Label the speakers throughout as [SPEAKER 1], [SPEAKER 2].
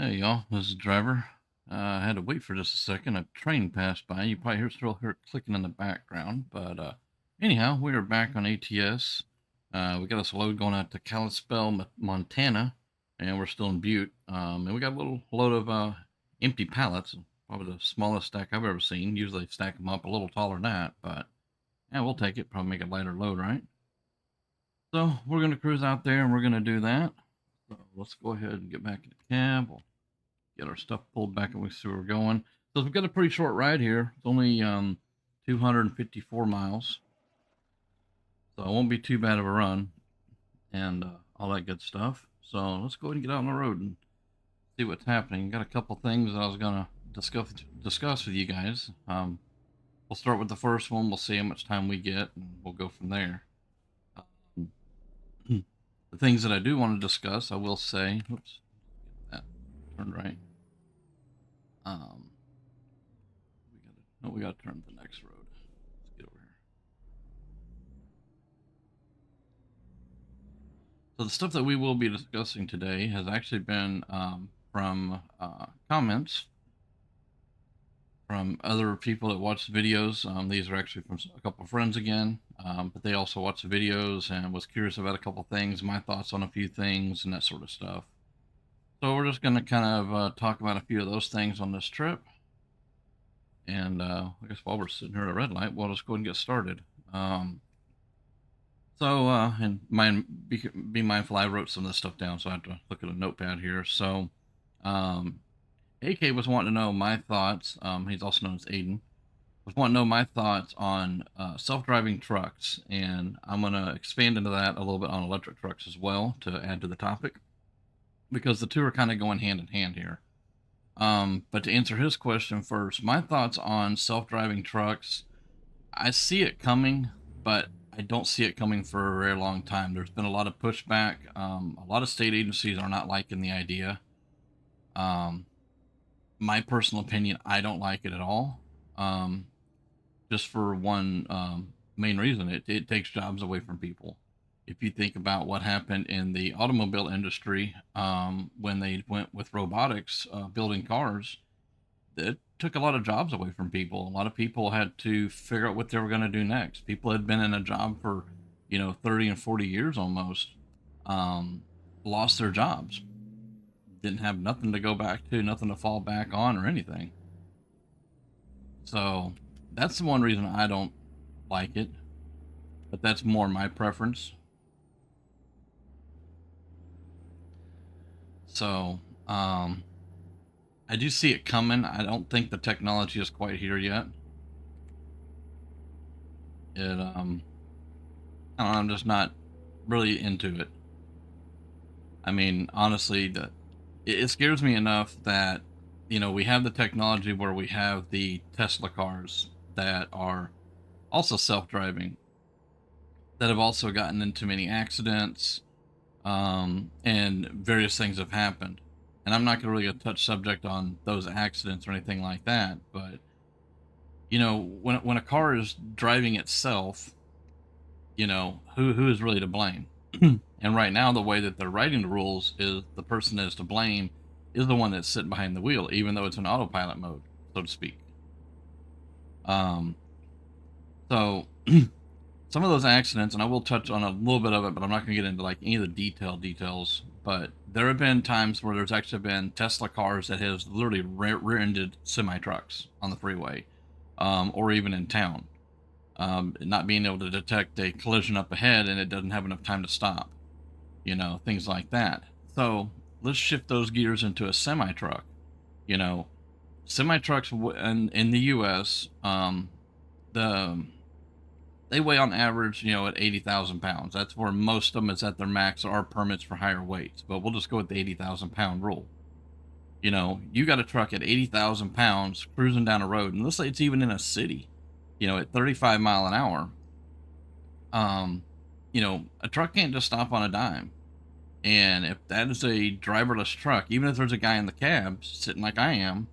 [SPEAKER 1] Hey y'all, this is Driver. I had to wait for just a second. A train passed by. You probably still hear it clicking in the background. But anyhow, we are back on ATS. We got us a load going out to Kalispell, Montana, and we're still in Butte. And we got a little load of empty pallets, probably the smallest stack I've ever seen. Usually they stack them up a little taller than that, but yeah, we'll take it. Probably make a lighter load, right? So we're going to cruise out there and we're going to do that. So let's go ahead and get back in the cab. We'll get our stuff pulled back and we see where we're going. So we've got a pretty short ride here. It's only 254 miles, so it won't be too bad of a run and all that good stuff. So let's go ahead and get out on the road and see what's happening. Got a couple things that I was gonna discuss with you guys. We'll start with the first one. We'll see how much time we get, and we'll go from there. Um, the things that I do want to discuss, I will say. Oops, that turned right. Um, we gotta turn to the next road. Let's get over here. So the stuff that we will be discussing today has actually been from comments from other people that watch the videos. These are actually from a couple of friends again, but they also watch the videos and was curious about a couple things, my thoughts on a few things, and that sort of stuff. So we're just going to kind of talk about a few of those things on this trip. And I guess while we're sitting here at a red light, we'll just go ahead and get started. And be mindful, I wrote some of this stuff down, so I have to look at a notepad here. So, AK was wanting to know my thoughts. He's also known as Aiden. Was wanting to know my thoughts on self-driving trucks, and I'm going to expand into that a little bit on electric trucks as well to add to the topic, because the two are kind of going hand in hand here. But to answer his question first, my thoughts on self-driving trucks, I see it coming, but I don't see it coming for a very long time. There's been a lot of pushback. A lot of state agencies are not liking the idea. Um, my personal opinion, I don't like it at all. Just for one main reason, it takes jobs away from people. If you think about what happened in the automobile industry when they went with robotics building cars, it took a lot of jobs away from people. A lot of people had to figure out what they were going to do next. People had been in a job for, 30 and 40 years almost, um, lost their jobs, didn't have nothing to go back to, nothing to fall back on or anything. So that's the one reason I don't like it, but that's more my preference. So, I do see it coming. I don't think the technology is quite here yet. I don't know, I'm just not really into it. I mean, honestly, it scares me enough that we have the technology where we have the Tesla cars that are also self-driving, that have also gotten into many accidents, and various things have happened. And I'm not going to really touch subject on those accidents or anything like that, but when a car is driving itself, who is really to blame? And right now, the way that they're writing the rules is the person that is to blame is the one that's sitting behind the wheel, even though it's in autopilot mode, so to speak. Um, so some of those accidents, and I will touch on a little bit of it, but I'm not going to get into like any of the details. But there have been times where there's actually been Tesla cars that has literally rear-ended semi trucks on the freeway, or even in town, not being able to detect a collision up ahead, and it doesn't have enough time to stop. Things like that. So let's shift those gears into a semi truck. You know, Semi trucks in the U.S. The they weigh on average, at 80,000 pounds. That's where most of them is at their max. There are permits for higher weights, but we'll just go with the 80,000 pound rule. You got a truck at 80,000 pounds cruising down a road, and let's say it's even in a city, at 35 mile an hour. Um, a truck can't just stop on a dime. And if that is a driverless truck, even if there's a guy in the cab sitting like I am,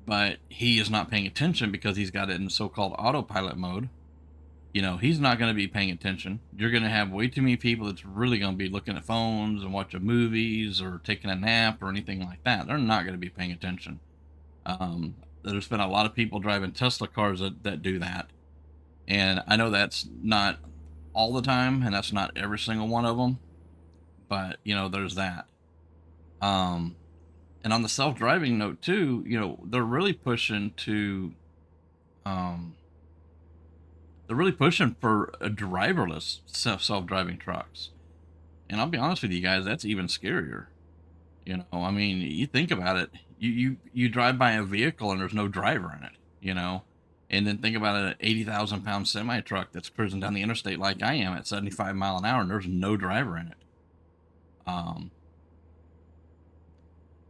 [SPEAKER 1] but he is not paying attention because he's got it in so-called autopilot mode, he's not going to be paying attention. You're going to have way too many people that's really going to be looking at phones and watching movies or taking a nap or anything like that. They're not going to be paying attention. There's been a lot of people driving Tesla cars that do that. And I know that's not all the time, and that's not every single one of them, but there's that. Um, and on the self-driving note too, they're really pushing to, um, they're really pushing for a driverless self-driving trucks. And I'll be honest with you guys, that's even scarier. I mean, you think about it, you drive by a vehicle and there's no driver in it, you know, and then think about an 80,000 pound semi truck that's cruising down the interstate like I am at 75 mile an hour, and there's no driver in it. Um,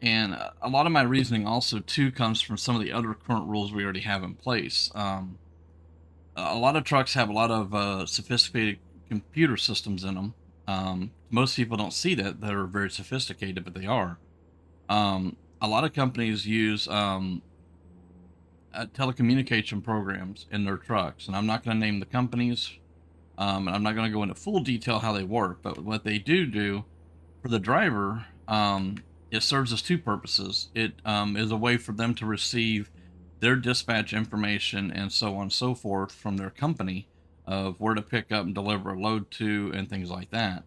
[SPEAKER 1] and a lot of my reasoning also too comes from some of the other current rules we already have in place. A lot of trucks have a lot of sophisticated computer systems in them. Most people don't see that are very sophisticated, but they are. A lot of companies use telecommunication programs in their trucks, and I'm not going to name the companies, and I'm not going to go into full detail how they work. But what they do for the driver, it serves as two purposes. It is a way for them to receive their dispatch information and so on and so forth from their company of where to pick up and deliver a load to and things like that.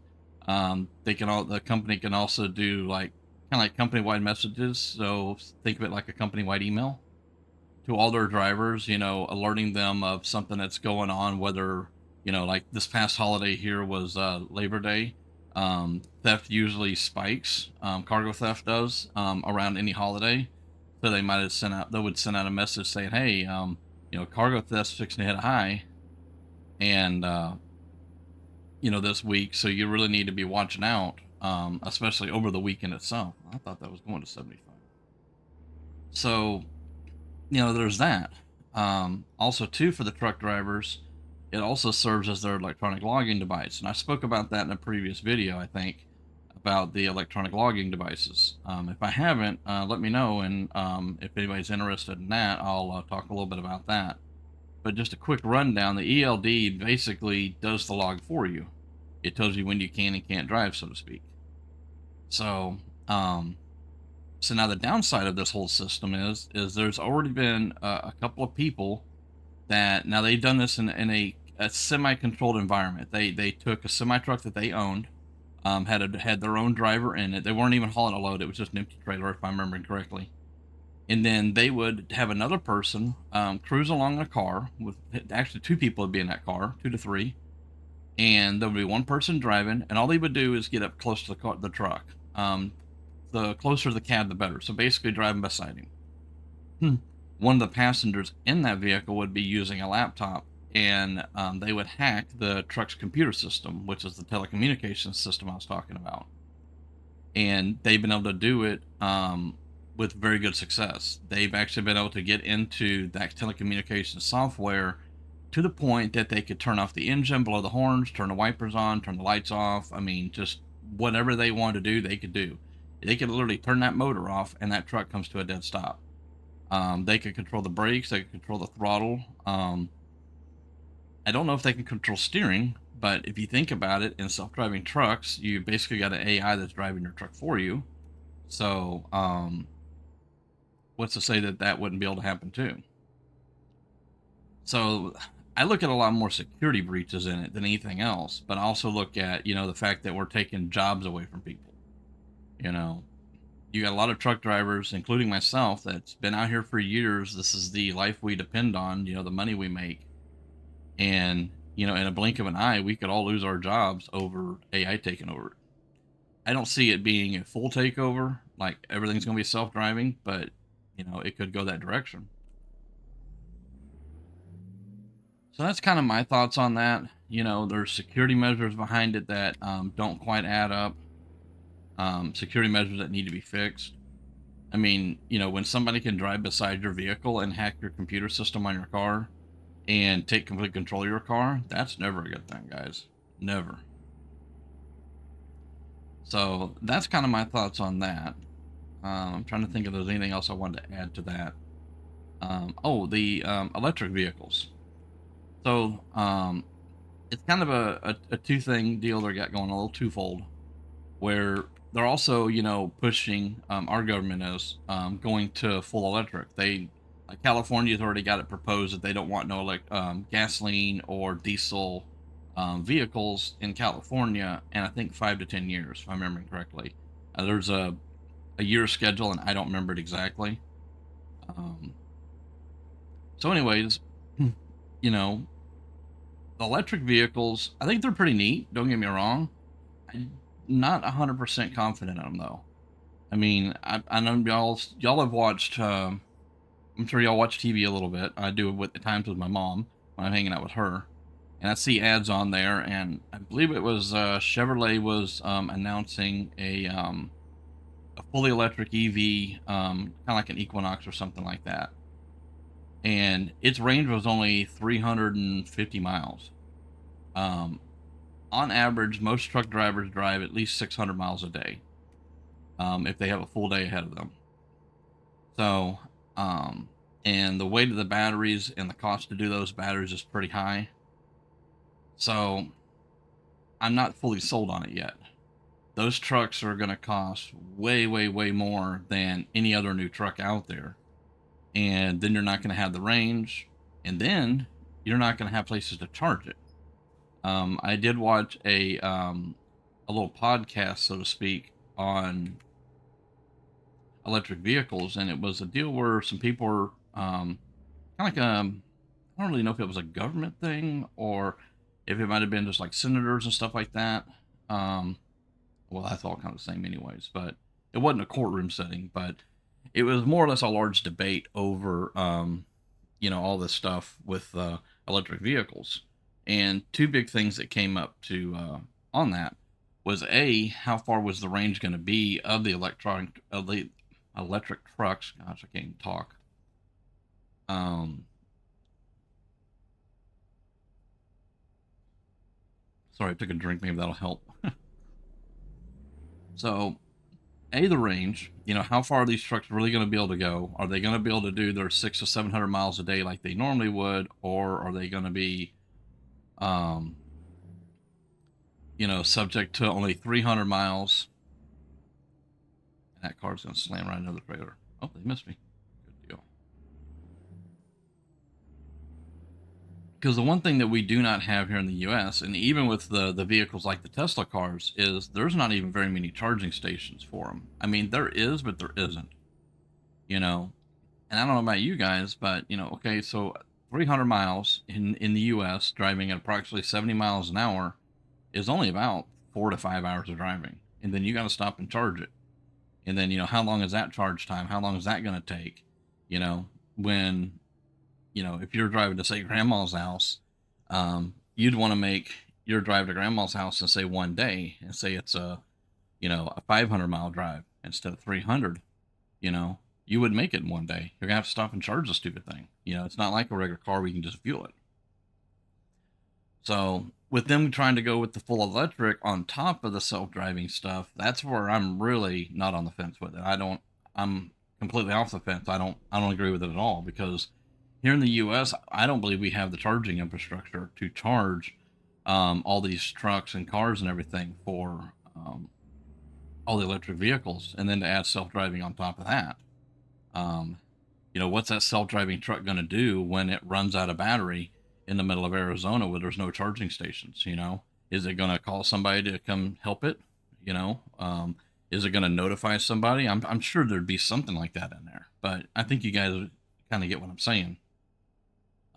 [SPEAKER 1] The company can also do like kind of like company wide messages. So think of it like a company wide email to all their drivers, alerting them of something that's going on, whether, like this past holiday here was Labor Day. Theft usually spikes, cargo theft does, around any holiday. So they would send out a message saying, hey, cargo theft's fixing to hit a high. And, this week. So you really need to be watching out, especially over the weekend itself. I thought that was going to 75. So, there's that. Also, too, for the truck drivers, it also serves as their electronic logging device. And I spoke about that in a previous video, I think, about the electronic logging devices. If I haven't, let me know. And if anybody's interested in that, I'll talk a little bit about that. But just a quick rundown, the ELD basically does the log for you. It tells you when you can and can't drive, so to speak. So, so now the downside of this whole system is there's already been a couple of people that now they've done this in a semi-controlled environment. They took a semi truck that they owned, had their own driver in it. They weren't even hauling a load; it was just an empty trailer, if I'm remembering correctly. And then they would have another person cruise along in a car with actually two people would be in that car, 2 to 3, and there would be one person driving, and all they would do is get up close to the truck. The closer the cab, the better. So basically, driving beside him. One of the passengers in that vehicle would be using a laptop, and they would hack the truck's computer system, which is the telecommunications system I was talking about. And they've been able to do it with very good success. They've actually been able to get into that telecommunications software to the point that they could turn off the engine, blow the horns, turn the wipers on, turn the lights off. I mean, just whatever they wanted to do, they could do. They could literally turn that motor off and that truck comes to a dead stop. They could control the brakes, they could control the throttle. I don't know if they can control steering, but if you think about it, in self-driving trucks, you basically got an AI that's driving your truck for you. So, what's to say that that wouldn't be able to happen too? So, I look at a lot more security breaches in it than anything else, but I also look at, the fact that we're taking jobs away from people. You got a lot of truck drivers, including myself, that's been out here for years. This is the life we depend on, the money we make. And, in a blink of an eye, we could all lose our jobs over AI taking over. I don't see it being a full takeover, like everything's going to be self-driving, but, it could go that direction. So that's kind of my thoughts on that. There's security measures behind it that don't quite add up. Security measures that need to be fixed. I mean, when somebody can drive beside your vehicle and hack your computer system on your car and take complete control of your car, that's never a good thing, guys. Never. So that's kind of my thoughts on that. I'm trying to think if there's anything else I wanted to add to that. The electric vehicles. So, it's kind of a two thing deal they got going, a little twofold, where they're also, pushing, our government is, going to full electric. Like California's already got it proposed that they don't want no gasoline or diesel vehicles in California, and I think 5 to 10 years, if I'm remembering correctly. There's a year schedule, and I don't remember it exactly. Um, so, anyways, you know, the electric vehicles, I think they're pretty neat. Don't get me wrong. I'm not 100% confident in them though. I mean, I know y'all have watched. I'm sure y'all watch TV a little bit. I do with at times with my mom when I'm hanging out with her, and I see ads on there. And I believe it was Chevrolet was announcing a fully electric EV, kind of like an Equinox or something like that. And its range was only 350 miles. Um, on average, most truck drivers drive at least 600 miles a day, if they have a full day ahead of them. So, um, and the weight of the batteries and the cost to do those batteries is pretty high. So, I'm not fully sold on it yet. Those trucks are going to cost way, way, way more than any other new truck out there. And then you're not going to have the range. And then you're not going to have places to charge it. I did watch a little podcast, so to speak, on electric vehicles, and it was a deal where some people were kind of like I don't really know if it was a government thing or if it might have been just like senators and stuff like that. Um, well, that's all kind of the same, anyways. But it wasn't a courtroom setting, but it was more or less a large debate over all this stuff with electric vehicles. And two big things that came up to on that was a how far was the range going to be of the electric trucks? Gosh, I can't even talk. Um, sorry, I took a drink. Maybe that'll help. So, the range. How far are these trucks really going to be able to go? Are they going to be able to do their 600 to 700 miles a day like they normally would, or are they going to be um, subject to only 300 miles. And that car's going to slam right into the trailer. Oh, they missed me. Good deal. Because the one thing that we do not have here in the US, and even with the vehicles like the Tesla cars, is there's not even very many charging stations for them. I mean, there is, but there isn't. You know, and I don't know about you guys, but okay, so 300 miles in the US, driving at approximately 70 miles an hour, is only about 4 to 5 hours of driving, and then you got to stop and charge it. And then how long is that charge time? How long is that going to take? When if you're driving to say grandma's house, you'd want to make your drive to grandma's house and say one day, and say it's a 500-mile drive instead of 300. You would make it in one day. You're gonna have to stop and charge the stupid thing. It's not like a regular car where you can just fuel it. So with them trying to go with the full electric on top of the self-driving stuff, that's where I'm really not on the fence with it. I'm completely off the fence. I don't agree with it at all, because here in the US, I don't believe we have the charging infrastructure to charge all these trucks and cars and everything for all the electric vehicles, and then to add self-driving on top of that. Um, what's that self-driving truck going to do when it runs out of battery in the middle of Arizona where there's no charging stations? Is it going to call somebody to come help it? You know, um, is it going to notify somebody? I'm sure there'd be something like that in there, but I think you guys kind of get what I'm saying.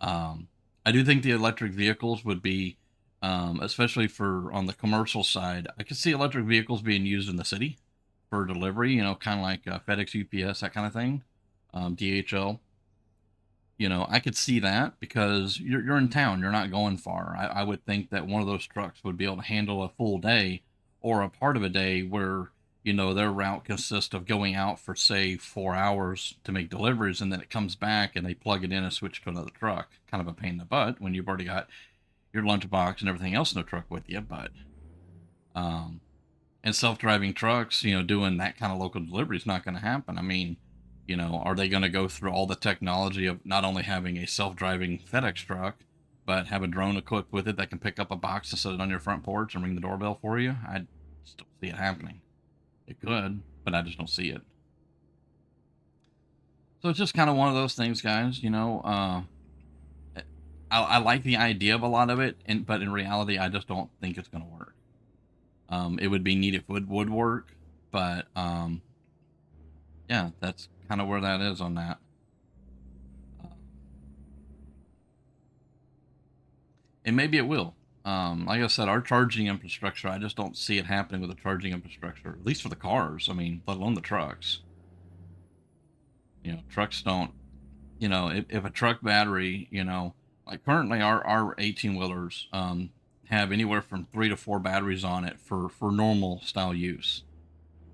[SPEAKER 1] Um, I do think the electric vehicles would be, especially for on the commercial side, I could see electric vehicles being used in the city for delivery, kind of like FedEx, UPS, that kind of thing, DHL. I could see that because you're in town, you're not going far. I would think that one of those trucks would be able to handle a full day or a part of a day where, their route consists of going out for, say, 4 hours to make deliveries, and then it comes back and they plug it in and switch to another truck. Kind of a pain in the butt when you've already got your lunchbox and everything else in the truck with you. But, um, and self-driving trucks, doing that kind of local delivery is not going to happen. I mean, are they going to go through all the technology of not only having a self-driving FedEx truck, but have a drone equipped with it that can pick up a box and set it on your front porch and ring the doorbell for you, I just don't see it happening. It could, but I just don't see it. So it's just kind of one of those things, guys. I like the idea of a lot of it, but in reality, I just don't think it's going to work. It would be neat if it would work, but yeah, that's kind of where that is on that. And maybe it will. Like I said, our charging infrastructure, I just don't see it happening with the charging infrastructure, at least for the cars. I mean, let alone the trucks. Trucks don't, if a truck battery, like currently our 18 wheelers have anywhere from 3 to 4 batteries on it for normal style use.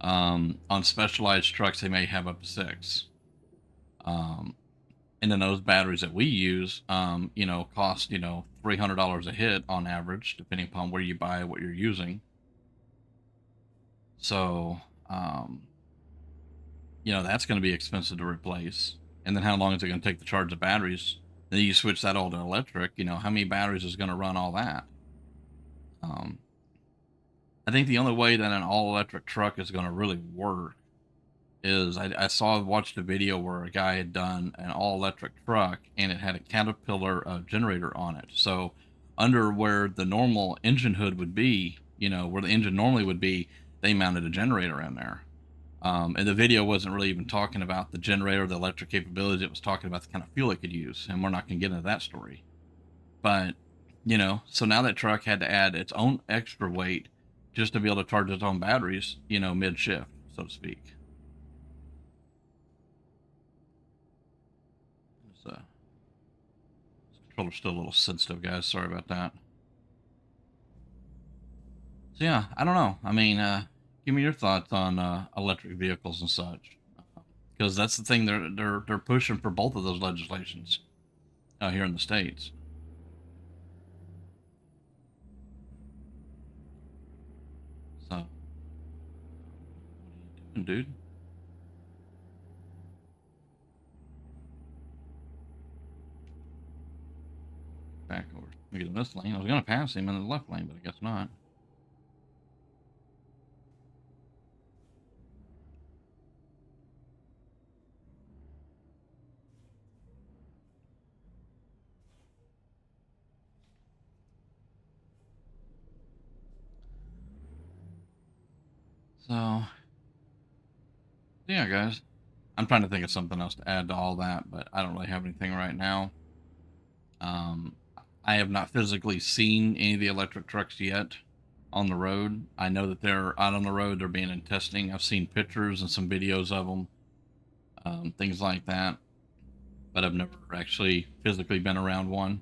[SPEAKER 1] On specialized trucks, they may have up to 6. Um, and then those batteries that we use, cost, $300 a hit on average, depending upon where you buy what you're using. So, that's going to be expensive to replace. And then how long is it going to take to charge the batteries? Then you switch that all to electric, how many batteries is going to run all that? Um, I think the only way that an all electric truck is going to really work is watched a video where a guy had done an all electric truck and it had a Caterpillar generator on it. So under where the normal engine hood would be, where the engine normally would be, they mounted a generator in there. And the video wasn't really even talking about the generator, the electric capabilities. It was talking about the kind of fuel it could use. And we're not going to get into that story. But, so now that truck had to add its own extra weight just to be able to charge its own batteries, mid shift, so to speak. So, this controller's still a little sensitive, guys. Sorry about that. So, yeah, I don't know. I mean, give me your thoughts on electric vehicles and such, because that's the thing they're pushing for both of those legislations here in the states. So, what are you doing, dude? Back over. We get in this lane. I was gonna pass him in the left lane, but I guess not. So, yeah, guys. I'm trying to think of something else to add to all that, but I don't really have anything right now. Um, I have not physically seen any of the electric trucks yet on the road. I know that they're out on the road. They're being in testing. I've seen pictures and some videos of them, things like that, but I've never actually physically been around one.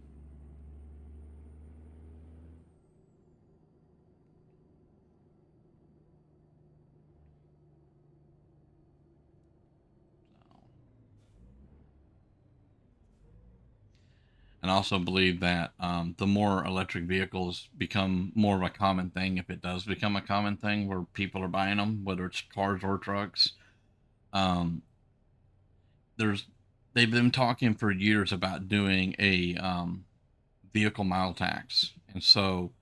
[SPEAKER 1] And I also believe that the more electric vehicles become more of a common thing, if it does become a common thing where people are buying them, whether it's cars or trucks, um, there's they've been talking for years about doing a vehicle mile tax. And so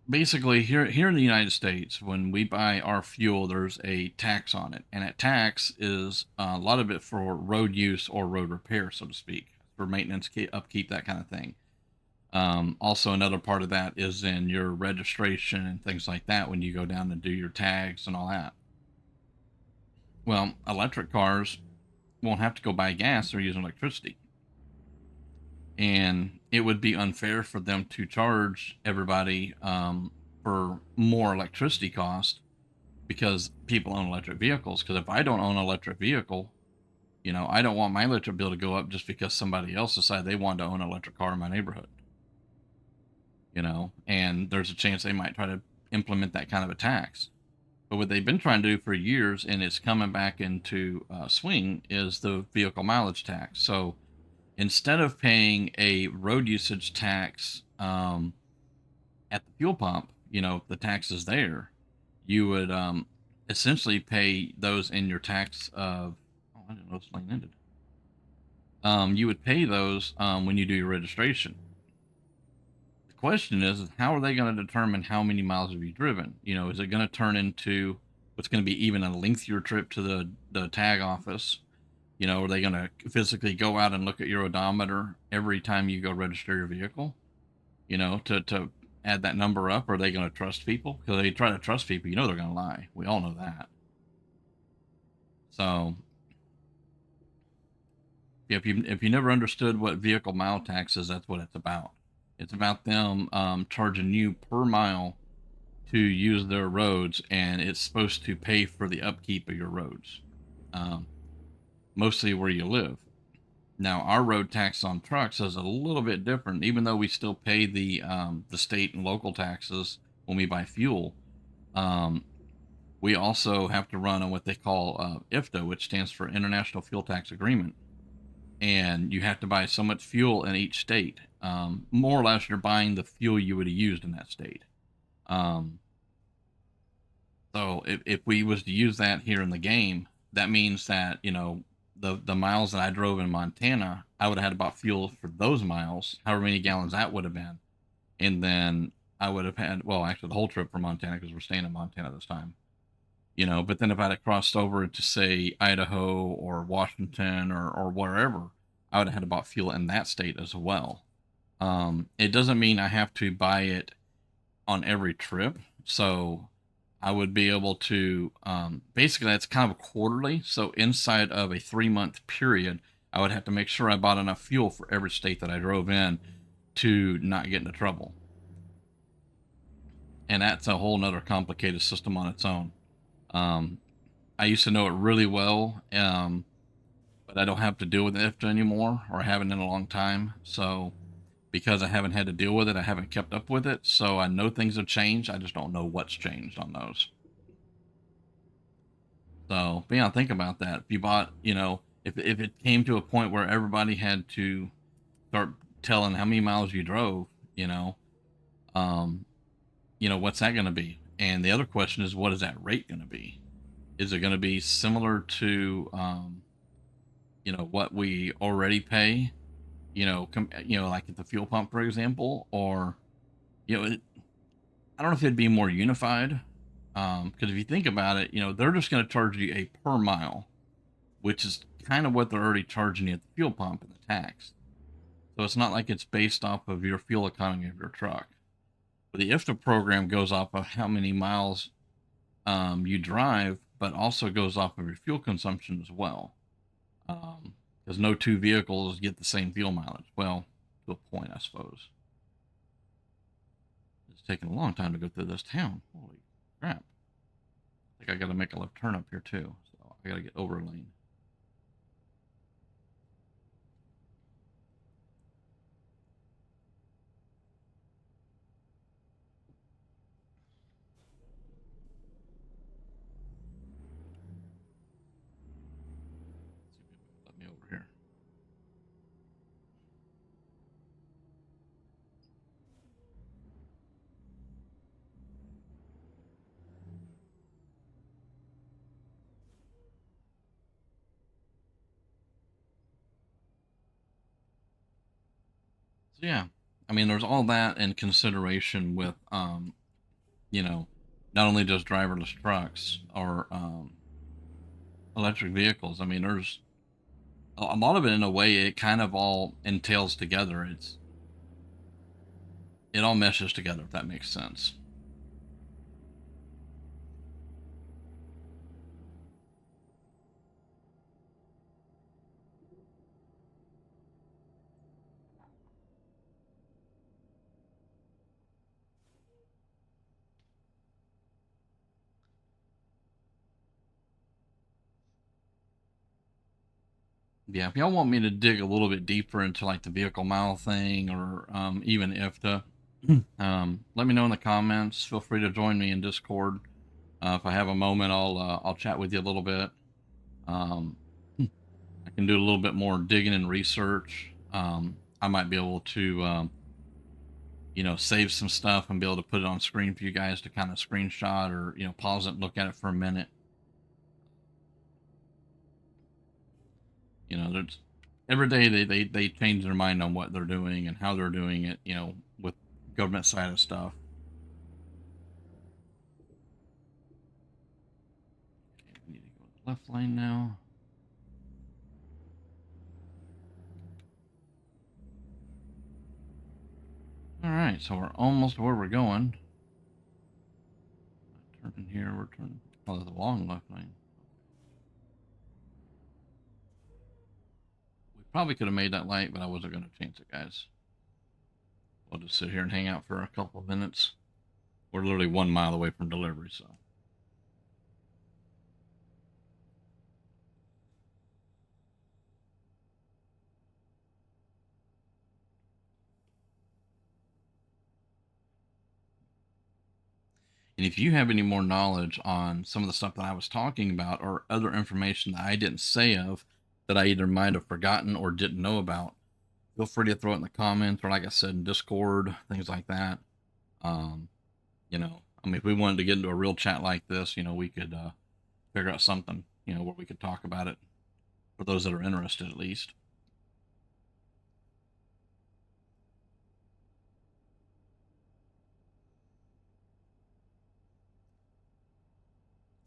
[SPEAKER 1] basically here in the United States, when we buy our fuel, there's a tax on it, and that tax is a lot of it for road use or road repair, so to speak, for maintenance, upkeep, that kind of thing. Also, another part of that is in your registration and things like that when you go down and do your tags and all that. Well, electric cars won't have to go buy gas; they're using electricity, and it would be unfair for them to charge everybody for more electricity cost because people own electric vehicles. Because if I don't own an electric vehicle, I don't want my electric bill to go up just because somebody else decided they wanted to own an electric car in my neighborhood. And there's a chance they might try to implement that kind of a tax. But what they've been trying to do for years, and it's coming back into swing, is the vehicle mileage tax. So instead of paying a road usage tax at the fuel pump, the tax is there, you would essentially pay those in your tax of. Oh, I didn't know this lane ended. You would pay those when you do your registration. question is how are they going to determine how many miles have you driven? Is it going to turn into what's going to be even a lengthier trip to the tag office? Are they going to physically go out and look at your odometer every time you go register your vehicle? To add that number up? Or are they going to trust people? Because they try to trust people, they're going to lie. We all know that. So if you never understood what vehicle mile tax is, that's what it's about. It's about them charging you per mile to use their roads, and it's supposed to pay for the upkeep of your roads, um, mostly where you live. Now, our road tax on trucks is a little bit different, even though we still pay the state and local taxes when we buy fuel. Um, we also have to run on what they call IFTA, which stands for International Fuel Tax Agreement, and you have to buy so much fuel in each state. More or less, you're buying the fuel you would have used in that state. Um, so if we was to use that here in the game, that means that the miles that I drove in Montana, I would have had to buy fuel for those miles, however many gallons that would have been, and then I would have had, well, actually the whole trip from Montana, because we're staying in Montana this time. But then if I'd have crossed over to say Idaho or Washington or wherever, I would have had to buy fuel in that state as well. It doesn't mean I have to buy it on every trip. So I would be able to, basically that's kind of quarterly. So inside of a 3-month period, I would have to make sure I bought enough fuel for every state that I drove in to not get into trouble. And that's a whole nother complicated system on its own. I used to know it really well, but I don't have to deal with IFTA anymore, or I haven't in a long time. So because I haven't had to deal with it, I haven't kept up with it. So I know things have changed. I just don't know what's changed on those. So, but yeah, think about that. If you bought, if it came to a point where everybody had to start telling how many miles you drove, um, what's that going to be? And the other question is, what is that rate going to be? Is it going to be similar to, what we already pay? Like at the fuel pump, for example, or I don't know if it'd be more unified. Because if you think about it, they're just going to charge you a per mile, which is kind of what they're already charging you at the fuel pump and the tax. So it's not like it's based off of your fuel economy of your truck. But the IFTA program goes off of how many miles you drive, but also goes off of your fuel consumption as well. Because no two vehicles get the same fuel mileage. Well, to a point, I suppose. It's taking a long time to go through this town. Holy crap. I think I got to make a left turn up here too. So I got to get over a lane. Let me over here. So yeah, I mean, there's all that in consideration with, you know, not only just driverless trucks or electric vehicles. I mean, there's a lot of it in a way. It kind of all entails together. It all meshes together, if that makes sense. Yeah, if y'all want me to dig a little bit deeper into like the vehicle mile thing or even IFTA, let me know in the comments. Feel free to join me in Discord. If I have a moment, I'll chat with you a little bit. Um, I can do a little bit more digging and research. I might be able to, save some stuff and be able to put it on screen for you guys to kind of screenshot or pause it and look at it for a minute. There's every day they change their mind on what they're doing and how they're doing it. With government side of stuff. Okay, we need to go to the left lane now. All right, so we're almost where we're going. Turning here, we're turning. Oh, there's a long left lane. We probably could have made that light, but I wasn't going to chance it, guys. We'll just sit here and hang out for a couple of minutes. We're literally 1 mile away from delivery, so. And if you have any more knowledge on some of the stuff that I was talking about or other information that I didn't say of that I either might have forgotten or didn't know about, feel free to throw it in the comments or, like I said, in Discord, things like that. You know, I mean, if we wanted to get into a real chat like this, you know, we could figure out something, you know, where we could talk about it for those that are interested, at least.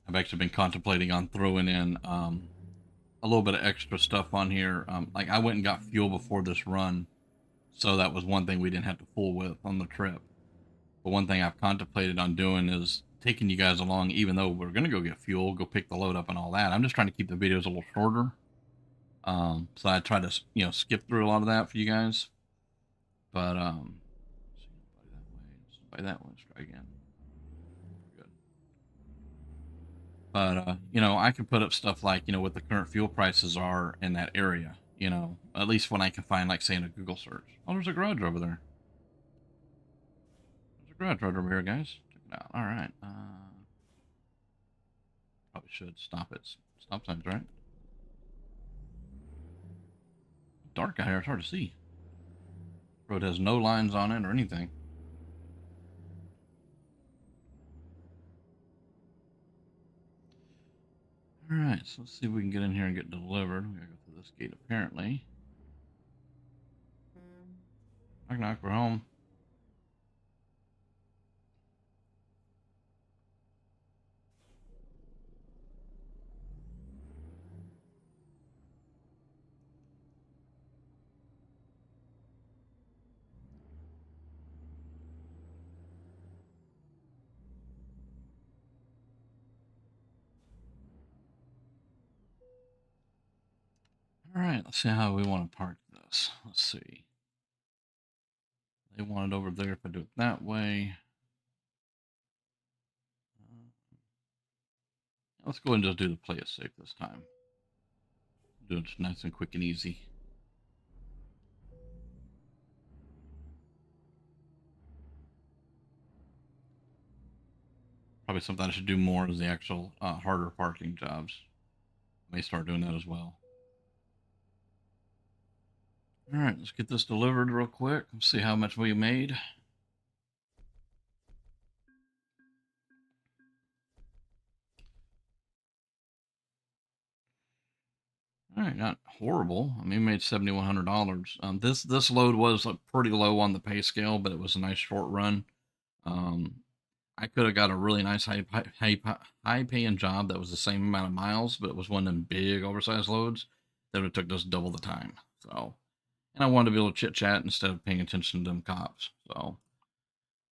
[SPEAKER 1] I've actually been contemplating on throwing in a little bit of extra stuff on here. Like I went and got fuel before this run, so that was one thing we didn't have to fool with on the trip. But one thing I've contemplated on doing is taking you guys along, even though we're going to go get fuel, go pick the load up and all that. I'm just trying to keep the videos a little shorter. So I try to, you know, skip through a lot of that for you guys. But, by that one, let's try again. Good. But, you know, I can put up stuff like, you know, what the current fuel prices are in that area, you know, at least when I can find, like, say, in a Google search. Oh, there's a garage over there. There's a garage right over here, guys. Check it out. All right. Probably should stop at stop signs, right? Dark out here. It's hard to see. Road has no lines on it or anything. All right, so let's see if we can get in here and get delivered. We gotta go through this gate, apparently. Knock, knock, we're home. All right, let's see how we want to park this. Let's see. They want it over there if I do it that way. Let's go and just do the play it safe this time. Do it nice and quick and easy. Probably something I should do more is the actual harder parking jobs. I may start doing that as well. All right, let's get this delivered real quick. Let's see how much we made. All right, not horrible. I mean, we made $7,100. This load was pretty low on the pay scale, but it was a nice short run. I could have got a really nice high paying job that was the same amount of miles, but it was one of them big oversized loads that would have took us double the time. So, and I wanted to be able to chit chat instead of paying attention to them cops. So,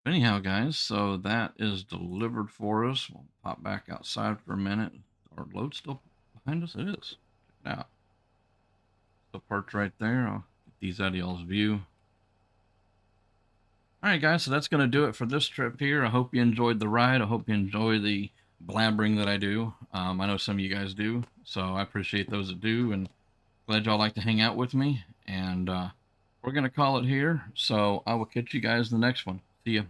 [SPEAKER 1] but anyhow, guys, so that is delivered for us. We'll pop back outside for a minute. Our load's still behind us. It is. Check it out. The parts right there. I'll get these out of y'all's view. All right, guys, so that's going to do it for this trip here. I hope you enjoyed the ride. I hope you enjoy the blabbering that I do. I know some of you guys do, so I appreciate those that do, and glad y'all like to hang out with me. And we're going to call it here, so I will catch you guys in the next one. See ya.